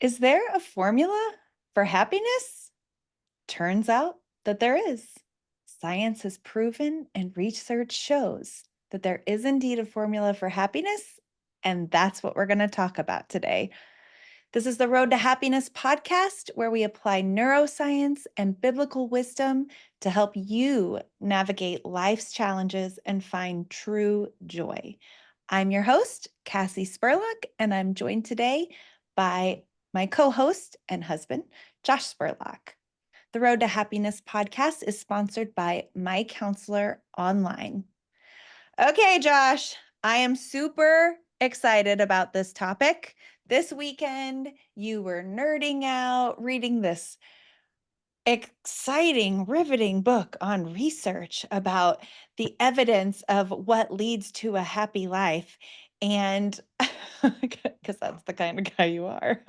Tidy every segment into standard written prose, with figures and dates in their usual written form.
Is there a formula for happiness? Turns out that there is. Science has proven and research shows that there is indeed a formula for happiness, and that's what we're going to talk about today. This is the Road to Happiness podcast, where we apply neuroscience and biblical wisdom to help you navigate life's challenges and find true joy. I'm your host, Cassie Spurlock, and I'm joined today by my co-host and husband, Josh Spurlock. The Road to Happiness podcast is sponsored by MyCounselor.Online. Okay, Josh, I am super excited about this topic. This weekend, you were nerding out, reading this exciting, riveting book on research about the evidence of what leads to a happy life. And because that's the kind of guy you are.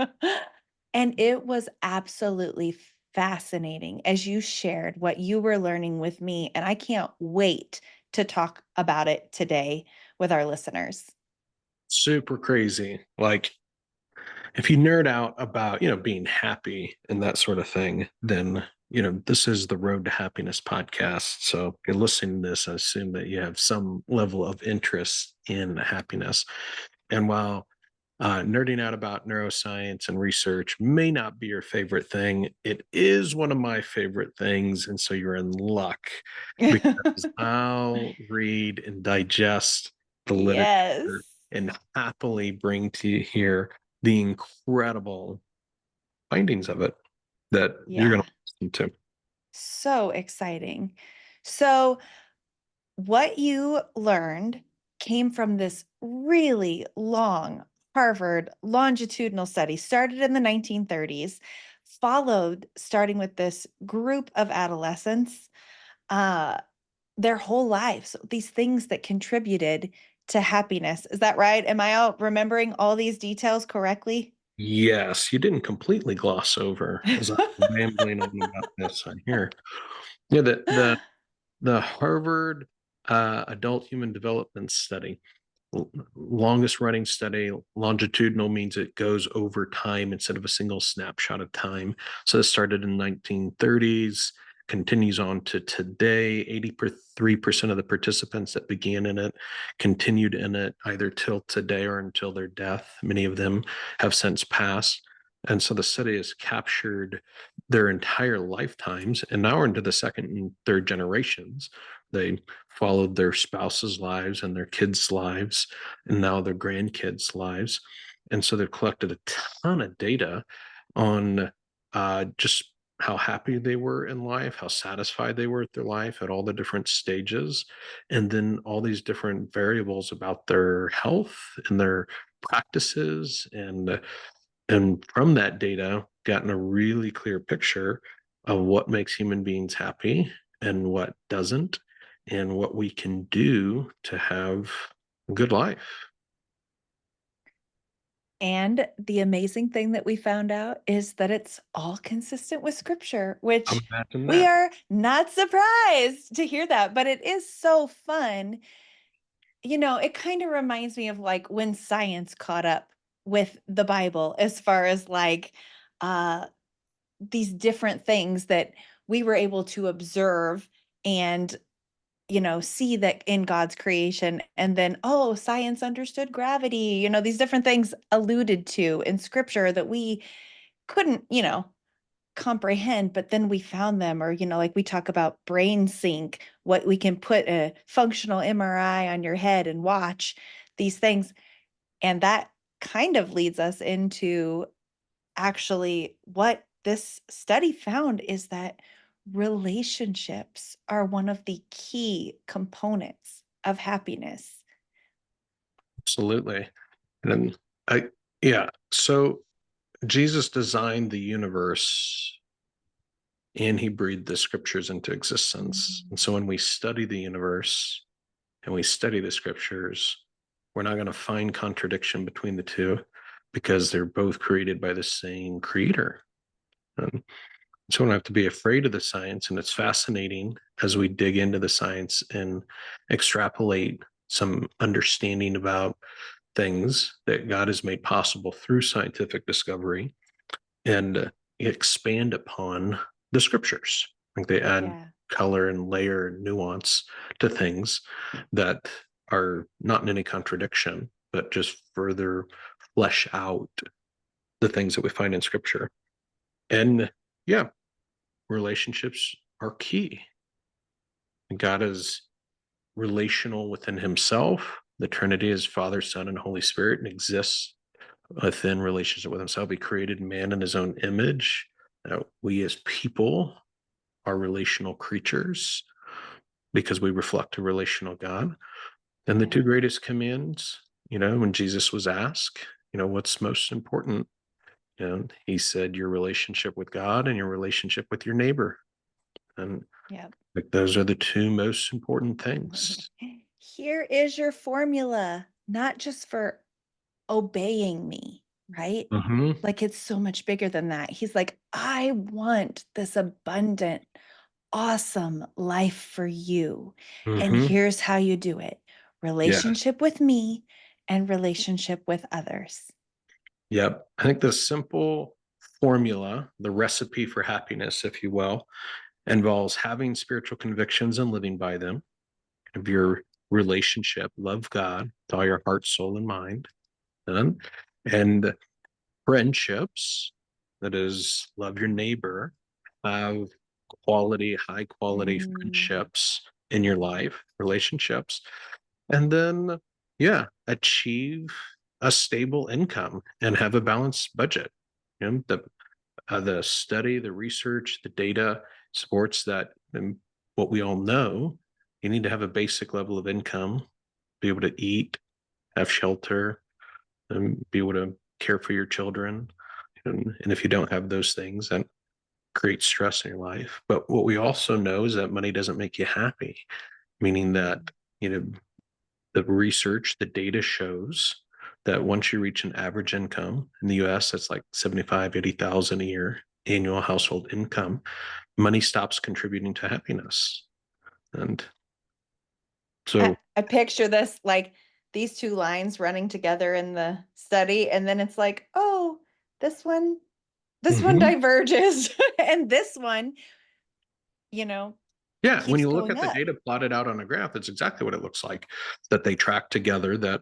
And it was absolutely fascinating as you shared what you were learning with me. And I can't wait to talk about it today with our listeners. Super crazy. Like if you nerd out about, being happy and that sort of thing, then, this is the Road to Happiness podcast. So if you're listening to this, I assume that you have some level of interest in happiness. And while nerding out about neuroscience and research may not be your favorite thing, it is one of my favorite things. And so you're in luck because I'll read and digest the Yes. literature and happily bring to you here the incredible findings of it that you're going Yeah. to listen to. So exciting. So, what you learned came from this really long Harvard longitudinal study, started in the 1930s, followed starting with this group of adolescents uh, their whole lives, these things that contributed to happiness. Is that right? Am I out remembering all these details correctly? Yes, you didn't completely gloss over as I'm rambling on about this on here. Yeah, the Harvard Adult Human Development Study, longest running study. Longitudinal means it goes over time instead of a single snapshot of time. So it started in the 1930s, continues on to today. 83% of the participants that began in it continued in it either till today or until their death. Many of them have since passed. And so the study has captured their entire lifetimes, and now we're into the second and third generations. They followed their spouses' lives and their kids' lives, and now their grandkids' lives. And so they've collected a ton of data on just how happy they were in life, how satisfied they were with their life at all the different stages, and then all these different variables about their health and their practices. And from that data, gotten a really clear picture of what makes human beings happy and what doesn't, and what we can do to have a good life. And the amazing thing that we found out is that it's all consistent with scripture, which Imagine we that. are not surprised to hear that, but it is so fun. It kind of reminds me of like when science caught up with the Bible as far as like uh these different things that we were able to observe and see that in God's creation. And then, oh, science understood gravity, these different things alluded to in scripture that we couldn't, comprehend, but then we found them. Or, like we talk about brain sync, what we can put a functional MRI on your head and watch these things. And that kind of leads us into actually what this study found is that relationships are one of the key components of happiness. Absolutely. And I, yeah. So Jesus designed the universe and he breathed the scriptures into existence. And so when we study the universe and we study the scriptures, we're not going to find contradiction between the two because they're both created by the same creator. Um, so we don't have to be afraid of the science. And it's fascinating as we dig into the science and extrapolate some understanding about things that God has made possible through scientific discovery. and expand upon the scriptures. Like they add Yeah. color and layer and nuance to things that are not in any contradiction, but just further flesh out the things that we find in scripture. And yeah, relationships are key. God is relational within himself. The Trinity is Father, Son, and Holy Spirit and exists within relationship with himself. He created man in his own image. We as people are relational creatures because we reflect a relational God. And the Yeah. two greatest commands, when Jesus was asked, what's most important? He said your relationship with God and your relationship with your neighbor. And Yeah. like those are the two most important things. Here is your formula, not just for obeying me, right? Mm-hmm. Like it's so much bigger than that. He's like, I want this abundant, awesome life for you. And Mm-hmm. here's how you do it: Yes. relationship with me and relationship with others. Yep. I think the simple formula, the recipe for happiness, if you will, involves having spiritual convictions and living by them, of your relationship, love God with all your heart, soul, and mind, and friendships, that is, love your neighbor, have high quality Mm, friendships in your life, relationships, and then, yeah, achieve a stable income and have a balanced budget. The study, the research, the data supports that. And what we all know, you need to have a basic level of income, be able to eat, have shelter, and be able to care for your children. And if you don't have those things, that creates stress in your life. But what we also know is that money doesn't make you happy, meaning that, you know, the research, the data shows that once you reach an average income in the US, that's like 75, 80,000 a year annual household income, money stops contributing to happiness. And I, so, I picture this like these two lines running together in the study, and then it's like, oh, this one, this one mhm. diverges, and this one, you know, Yeah, when keeps you look going at the up. data plotted out on a graph, that's exactly what it looks like. That they track together that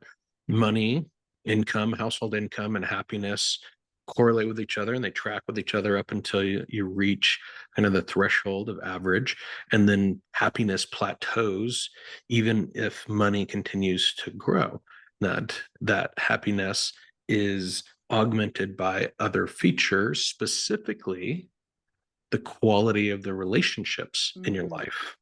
money, income, household income, and happiness correlate with each other and they track with each other up until you reach kind of the threshold of average. And then happiness plateaus even if money continues to grow. That happiness is augmented by other features, specifically the quality of the relationships in your Mm, life.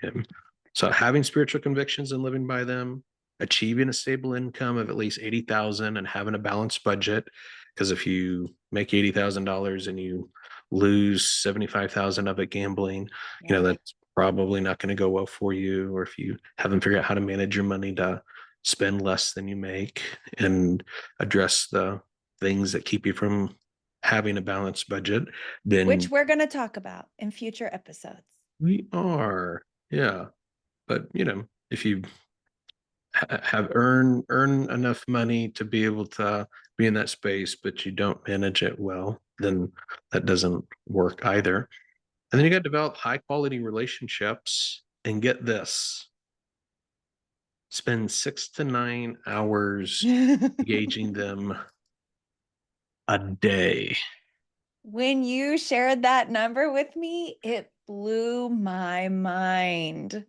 And so having spiritual convictions and living by them, achieving a stable income of at least 80,000 and having a balanced budget. Because if you make $80,000 and you lose 75,000 of it gambling, yeah. that's probably not going to go well for you. Or if you haven't figured out how to manage your money to spend less than you make and address the things that keep you from having a balanced budget, Which then we're going to talk about in future episodes. we are. Yeah. But if you have earn enough money to be able to be in that space, but you don't manage it well, then that doesn't work either. And then you got to develop high quality relationships and get this, spend 6 to 9 hours engaging them a day. When you shared that number with me, it blew my mind.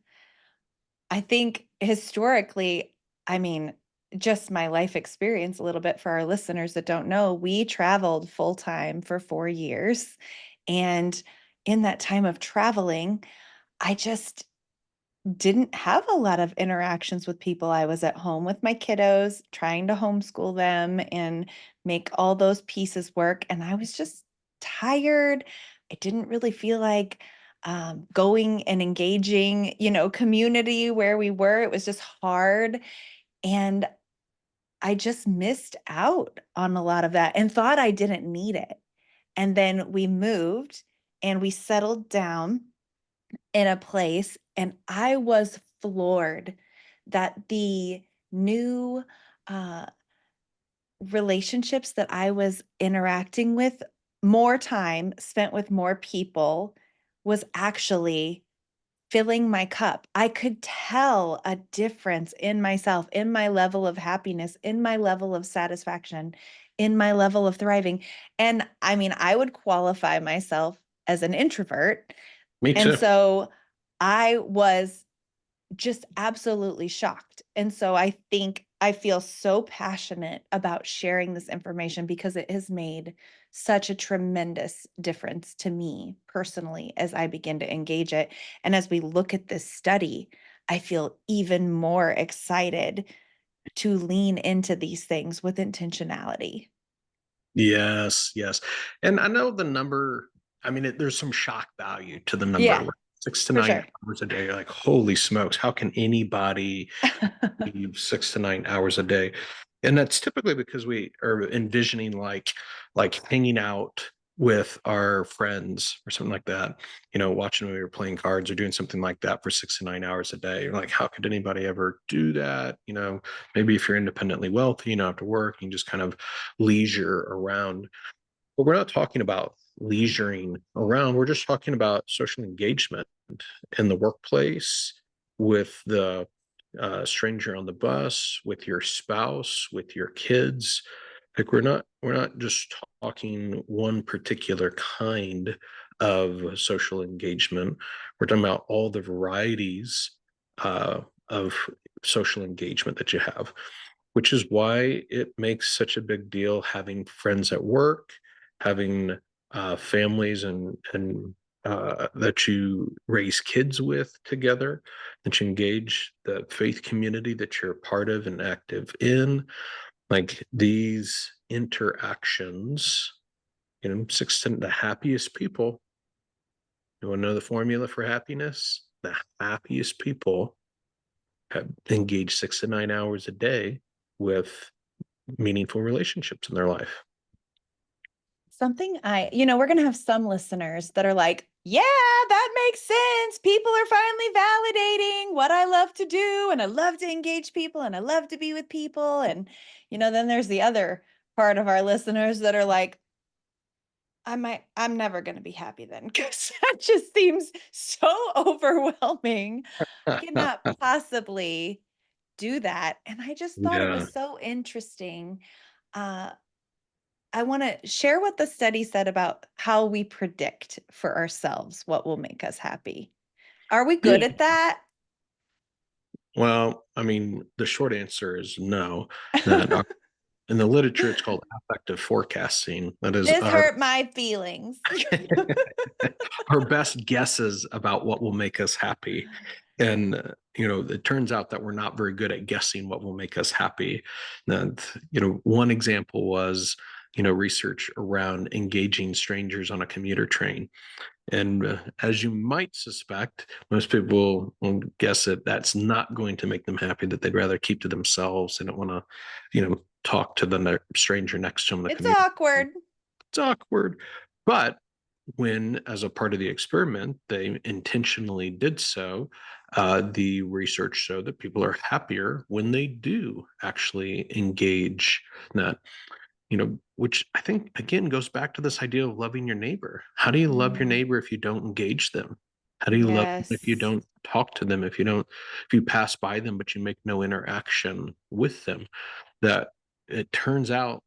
I think historically, I mean, just my life experience a little bit for our listeners that don't know, we traveled full time for 4 years. And in that time of traveling, I just didn't have a lot of interactions with people. I was at home with my kiddos, trying to homeschool them and make all those pieces work. And I was just tired. I didn't really feel like going and engaging, community where we were. It was just hard. And I just missed out on a lot of that and thought I didn't need it. And then we moved and we settled down in a place, and I was floored that the new uh, relationships that I was interacting with more time spent with more people was actually filling my cup. I could tell a difference in myself, in my level of happiness, in my level of satisfaction, in my level of thriving. And I mean, I would qualify myself as an introvert. Me And too. so I was just absolutely shocked. And so I think I feel so passionate about sharing this information because it has made such a tremendous difference to me personally as I begin to engage it. And as we look at this study, I feel even more excited to lean into these things with intentionality. Yes, yes. And I know the number, I mean, there's some shock value to the number, Yeah, right? Six to for nine sure. hours a day. You're like, holy smokes, how can anybody leave 6 to 9 hours a day? And that's typically because we are envisioning like hanging out with our friends or something like that, watching a movie or playing cards or doing something like that for 6 to 9 hours a day. You're like, how could anybody ever do that? Maybe if you're independently wealthy, you don't have to work, you can just kind of leisure around. But we're not talking about leisuring around. We're just talking about social engagement in the workplace, with the stranger on the bus, with your spouse, with your kids. Like we're not just talking one particular kind of social engagement. We're talking about all the varieties of social engagement that you have, which is why it makes such a big deal having friends at work, having families and that you raise kids with together, that you engage the faith community that you're part of and active in. Like these interactions, the happiest people. You want to know the formula for happiness? The happiest people have engaged 6 to 9 hours a day with meaningful relationships in their life. Something we're going to have some listeners that are like, yeah, that makes sense. People are finally validating what I love to do, and I love to engage people, and I love to be with people. And, then there's the other part of our listeners that are like, I'm never going to be happy then because that just seems so overwhelming. I cannot possibly do that. And I just thought it Yeah. was so interesting. Uh, I want to share what the study said about how we predict for ourselves what will make us happy. Are we Yeah. good at that? Well, I mean, the short answer is no. That in the literature, it's called affective forecasting. That is This our hurt my feelings. our best guesses about what will make us happy. And it turns out that we're not very good at guessing what will make us happy. And one example was research around engaging strangers on a commuter train. And as you might suspect, most people will guess that that's not going to make them happy, that they'd rather keep to themselves. They don't want to, talk to the stranger next to them on the It's commuter. awkward. It's awkward. But when, as a part of the experiment, they intentionally did so, the research showed that people are happier when they do actually engage in that. Which I think again goes back to this idea of loving your neighbor. How do you love your Mm, neighbor if you don't engage them? How do you love them if you yes. don't talk to them, if you pass by them, but you make no interaction with them? That it turns out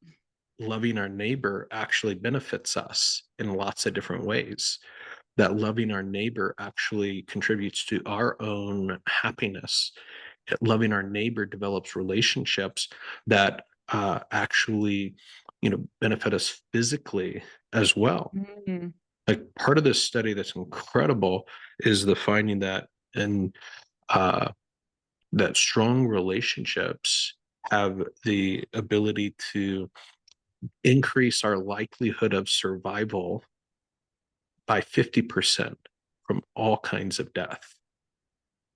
loving our neighbor actually benefits us in lots of different ways. That loving our neighbor actually contributes to our own happiness. Loving our neighbor develops relationships that actually, benefit us physically as well. Mm, Like part of this study that's incredible is the finding that in uh, that strong relationships have the ability to increase our likelihood of survival by 50% from all kinds of death,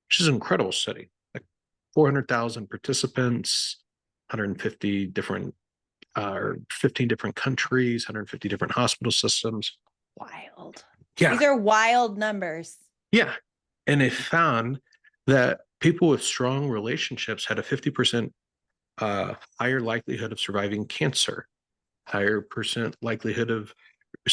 which is an incredible study. Like 400,000 participants, 150 different, or 15 different countries, 150 different hospital systems. wild. Yeah. These are wild numbers. Yeah. And it found that people with strong relationships had a 50% higher likelihood of surviving cancer, higher percent likelihood of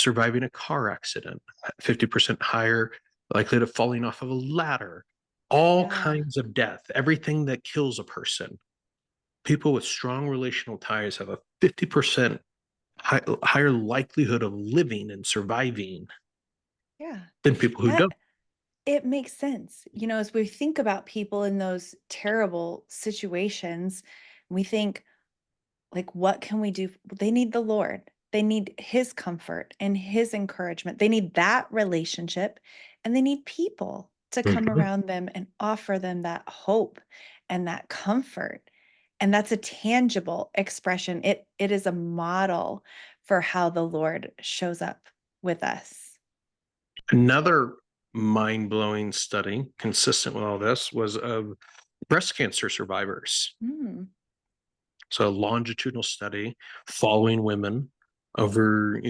surviving a car accident, 50% higher likelihood of falling off of a ladder, all Yeah. kinds of death, everything that kills a person. People with strong relational ties have a 50% higher likelihood of living and surviving Yeah. than people who don't. That it makes sense. As we think about people in those terrible situations, we think, like, what can we do? They need the Lord. They need his comfort and his encouragement. They need that relationship, and they need people to come Mhm. around them and offer them that hope and that comfort. And that's a tangible expression. It is a model for how the Lord shows up with us. Another mind blowing study consistent with all this was of breast cancer survivors. Mm, So a longitudinal study following women over,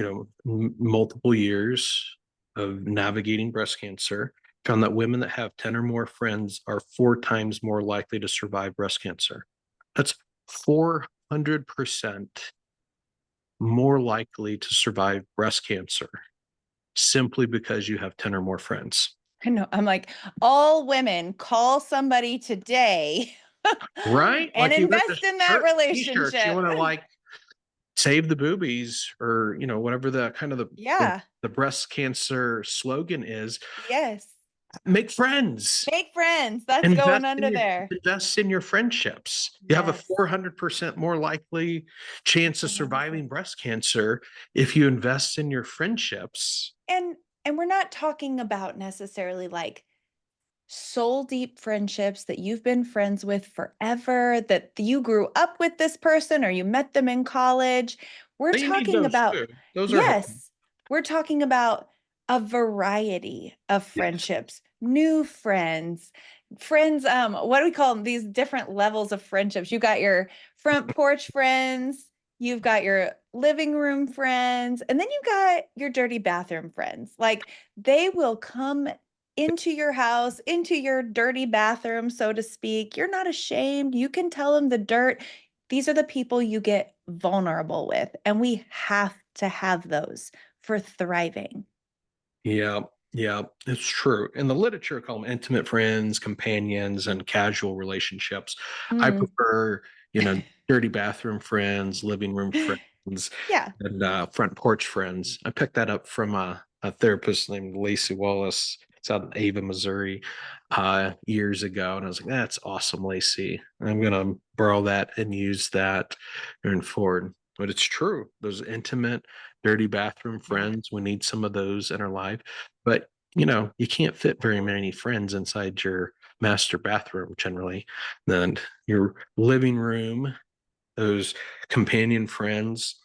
multiple years of navigating breast cancer found that women that have 10 or more friends are 4 times more likely to survive breast cancer. That's 400% more likely to survive breast cancer simply because you have 10 or more friends. I know. I'm like, all women call somebody today Right? and Like you got this invest in that shirt, t-shirts, you relationship. want to like save the boobies or whatever the kind of the, Yeah. the breast cancer slogan is. Yes. Make friends. Make friends. That's going invest in under your there. invest in your friendships. You have a Yes. 400% more likely chance of That's surviving amazing. breast cancer if you invest in your friendships. And we're not talking about necessarily like soul deep friendships that you've been friends with forever, that you grew up with this person or you met them in college. We're But you need talking those about, too. Those are helpful. yes, we're talking about a variety of Yes. friendships, new friends, friends, what do we call them? These different levels of friendships. You got your front porch friends, you've got your living room friends, and then you got your dirty bathroom friends. Like they will come into your house, into your dirty bathroom, so to speak. You're not ashamed. You can tell them the dirt. These are the people you get vulnerable with, and we have to have those for thriving. Yeah, yeah, it's true. In the literature, call them intimate friends, companions, and casual relationships. I Mm. prefer, dirty bathroom friends, living room friends, Yeah. and front porch friends. I picked that up from a therapist named Lacey Wallace. It's out in Ava, Missouri, years ago, and I was like, "That's awesome, Lacey. I'm gonna borrow that and use that going forward." But it's true; those intimate dirty bathroom Yeah. friends. We need some of those in our life. But, you can't fit very many friends inside your master bathroom generally. Then your living room, those companion friends,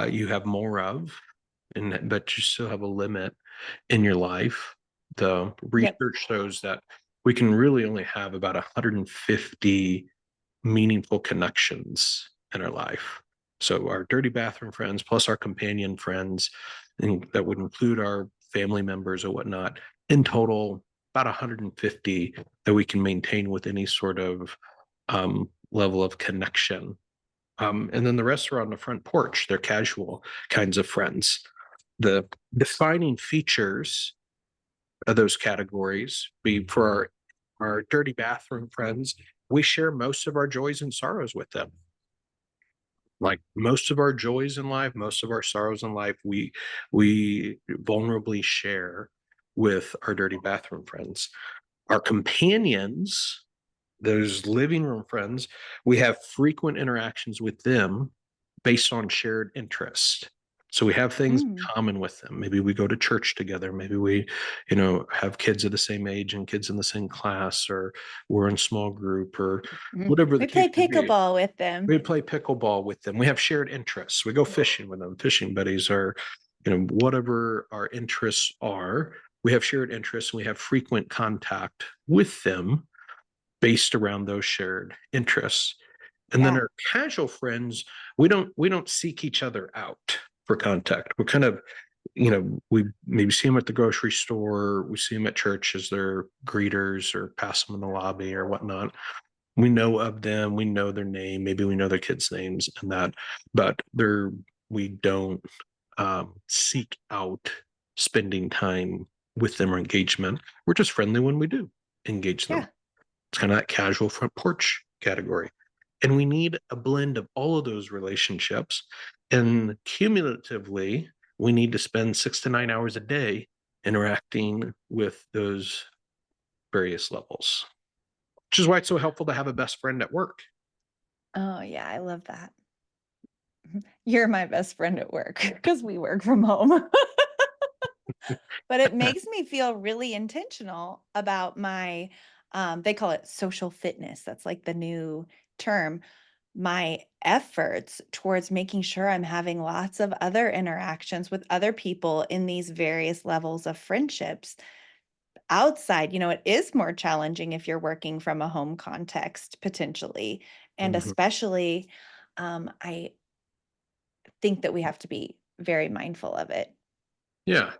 you have more of, but you still have a limit in your life. The Yep. research shows that we can really only have about 150 meaningful connections in our life. So our dirty bathroom friends plus our companion friends, and that would include our family members or whatnot, in total, about 150 that we can maintain with any sort of level of connection. And then the rest are on the front porch. They're casual kinds of friends. The defining features of those categories be for our dirty bathroom friends, we share most of our joys and sorrows with them. Like most of our joys in life, most of our sorrows in life, we vulnerably share with our dirty bathroom friends. Our companions, those living room friends, we have frequent interactions with them based on shared interest. So we have things in Mm. common with them. Maybe we go to church together. Maybe we, have kids of the same age and kids in the same class, or we're in small group, or Mm. whatever the We case play may be. pickleball with them. We play pickleball with them. We have shared interests. We go fishing with them, fishing buddies, or whatever our interests are. We have shared interests. And we have frequent contact with them based around those shared interests. And then Yeah. our casual friends, we don't seek each other out for contact. We're kind of, we maybe see them at the grocery store, we see them at church as their greeters or pass them in the lobby or whatnot. We know of them, we know their name, maybe we know their kids' names and that, but we don't seek out spending time with them or engagement. We're just friendly when we do engage them. Yeah. It's kind of that casual front porch category. And we need a blend of all of those relationships. And cumulatively, we need to spend 6 to 9 hours a day interacting with those various levels, which is why it's so helpful to have a best friend at work. Oh, yeah, I love that. You're my best friend at work because we work from home. But it makes me feel really intentional about my, they call it social fitness. That's like the new term. My efforts towards making sure I'm having lots of other interactions with other people in these various levels of friendships outside. It is more challenging if you're working from a home context potentially. And Mhm. especially, I think that we have to be very mindful of it. Yeah.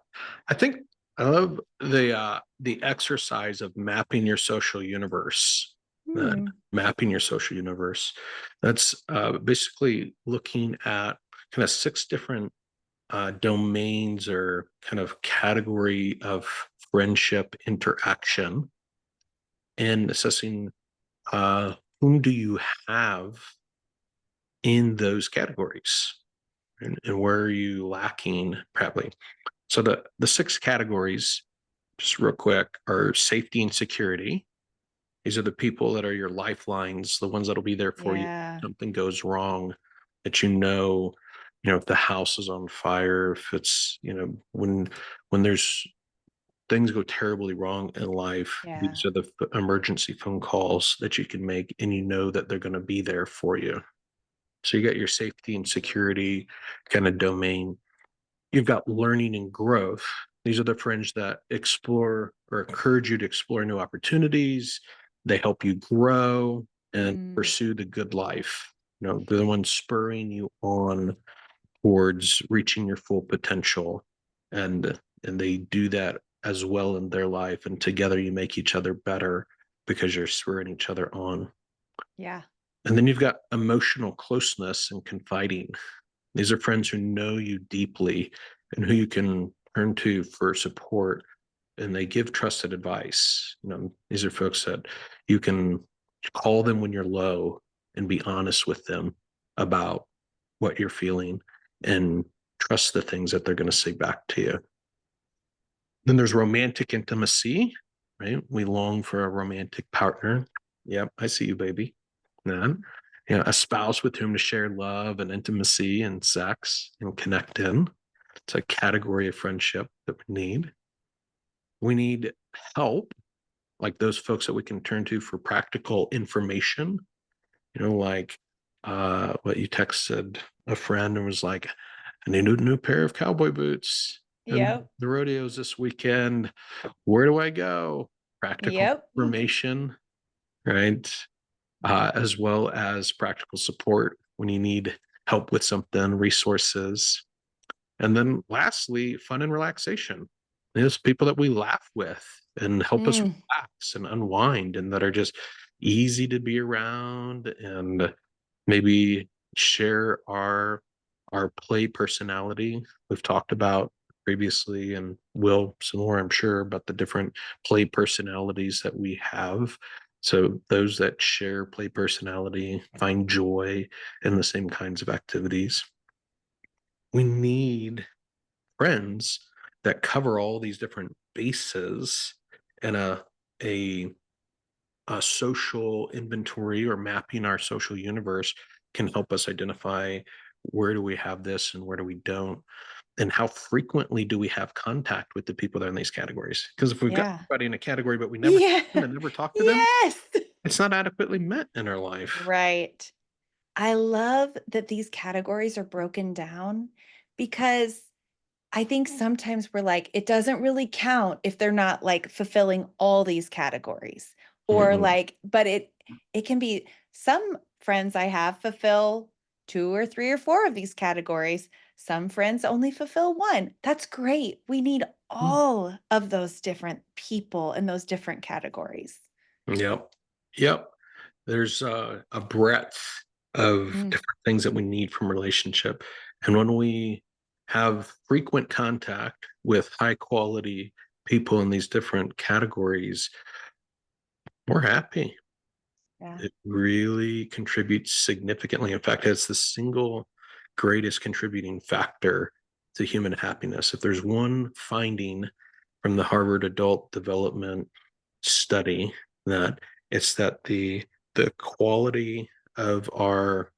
I think I love the exercise of mapping your social universe. Uh, Hmm. Mapping your social universe. That's basically looking at kind of six different domains or kind of category of friendship interaction and assessing whom do you have in those categories and where are you lacking probably. So the six categories, just real quick, are safety and security. These are the people that are your lifelines, the ones that'll be there for you Yeah. if something goes wrong, that if the house is on fire, if it's, when there's things go terribly wrong in life, Yeah. these are the emergency phone calls that you can make and you know that they're going to be there for you. So you got your safety and security kind of domain. You've got learning and growth. These are the friends that explore or encourage you to explore new opportunities. They help you grow and Mm, pursue the good life. They're the ones spurring you on towards reaching your full potential. And they do that as well in their life. And together you make each other better because you're spurring each other on. yeah. And then you've got emotional closeness and confiding. These are friends who know you deeply and who you can turn to for support, and they give trusted advice. These are folks that you can call them when you're low and be honest with them about what you're feeling and trust the things that they're going to say back to you. Then there's romantic intimacy, right? We long for a romantic partner. Yep, I see you, baby. Then, a spouse with whom to share love and intimacy and sex and connect in. It's a category of friendship that we need. We need help, like those folks that we can turn to for practical information, like what you texted a friend and was like, I need a new pair of cowboy boots. And Yep. the rodeo's this weekend. Where do I go? Practical Yep. information, right? As well as practical support when you need help with something, resources. And then lastly, fun and relaxation. There's people that we laugh with and help us Mm, relax and unwind and that are just easy to be around and maybe share our play personality. We've talked about previously and will some more, I'm sure, about the different play personalities that we have. So those that share play personality find joy in the same kinds of activities. We need friends that cover all these different bases, and a a social inventory or mapping our social universe can help us identify where do we have this and where do we don't, and how frequently do we have contact with the people that are in these categories. Because if we've got yeah. somebody in a category but we never see Yeah. them and never talk to them, Yes. it's not adequately met in our life. Right. I love that these categories are broken down because I think sometimes we're like, it doesn't really count if they're not like fulfilling all these categories. Or Mm-mm. like, but it can be some friends I have fulfill two or three or four of these categories. Some friends only fulfill one. That's great. We need all of those different people in those different categories. Yep. Yep. There's a breadth of Mm, different things that we need from relationship. And when we have frequent contact with high quality people in these different categories, we're happy. Yeah, It really contributes significantly. In fact, it's the single greatest contributing factor to human happiness. If there's one finding from the Harvard Adult Development Study, that it's that the quality of our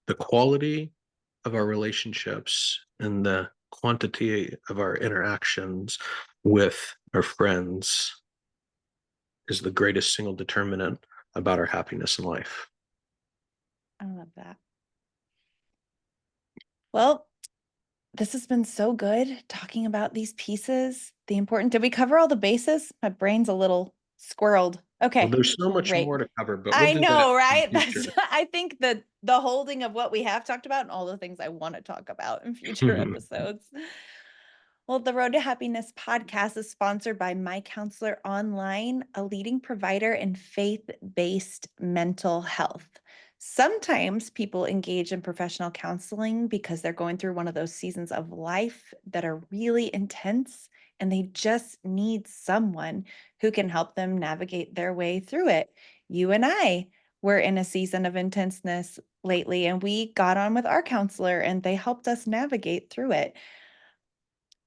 the quality of our relationships and the quantity of our interactions with our friends is the greatest single determinant about our happiness in life. I love that. Well, this has been so good talking about these pieces. The important, did we cover all the bases? My brain's a little squirreled. Well, Okay, there's so much great. more to cover, but we'll I do that know, in the right? That's, future. I think that the holding of what we have talked about and all the things I want to talk about in future episodes. Well, the Road to Happiness podcast is sponsored by MyCounselor.Online, a leading provider in faith-based mental health. Sometimes people engage in professional counseling because they're going through one of those seasons of life that are really intense, and they just need someone who can help them navigate their way through it. You and I were in a season of intenseness lately, and we got on with our counselor, and they helped us navigate through it.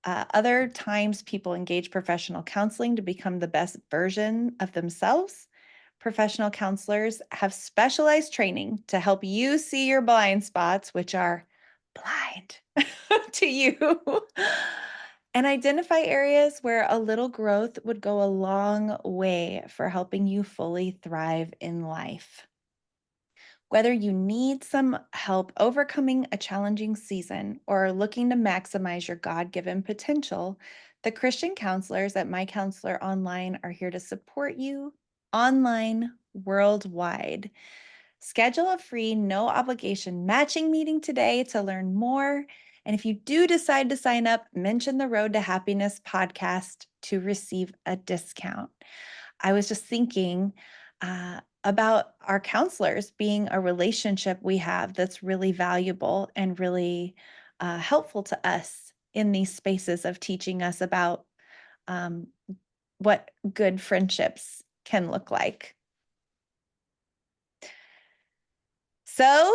Other times, people engage professional counseling to become the best version of themselves. Professional counselors have specialized training to help you see your blind spots, which are blind to you, and identify areas where a little growth would go a long way for helping you fully thrive in life. Whether you need some help overcoming a challenging season or are looking to maximize your God given potential, the Christian counselors at MyCounselor.Online are here to support you online worldwide. Schedule a free, no obligation matching meeting today to learn more. And if you do decide to sign up, mention the Road to Happiness podcast to receive a discount. I was just thinking about our counselors being a relationship we have that's really valuable and really helpful to us in these spaces of teaching us about um, what good friendships can look like. So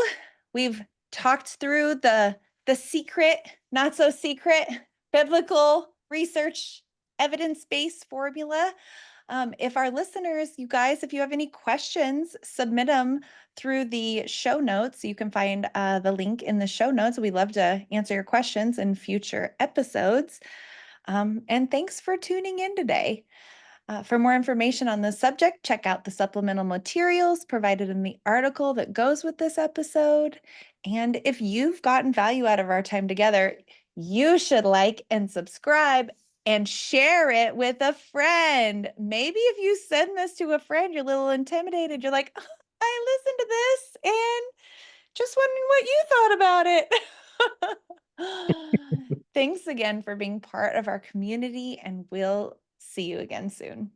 we've talked through the secret, not so secret, biblical research evidence-based formula. If our listeners, you guys, if you have any questions, submit them through the show notes. You can find the link in the show notes. We love to answer your questions in future episodes. And thanks for tuning in today. For more information on this subject, check out the supplemental materials provided in the article that goes with this episode. And if you've gotten value out of our time together, you should like and subscribe and share it with a friend. Maybe if you send this to a friend, you're a little intimidated. You're like, I listened to this and just wondering what you thought about it. Thanks again for being part of our community, and we'll see you again soon.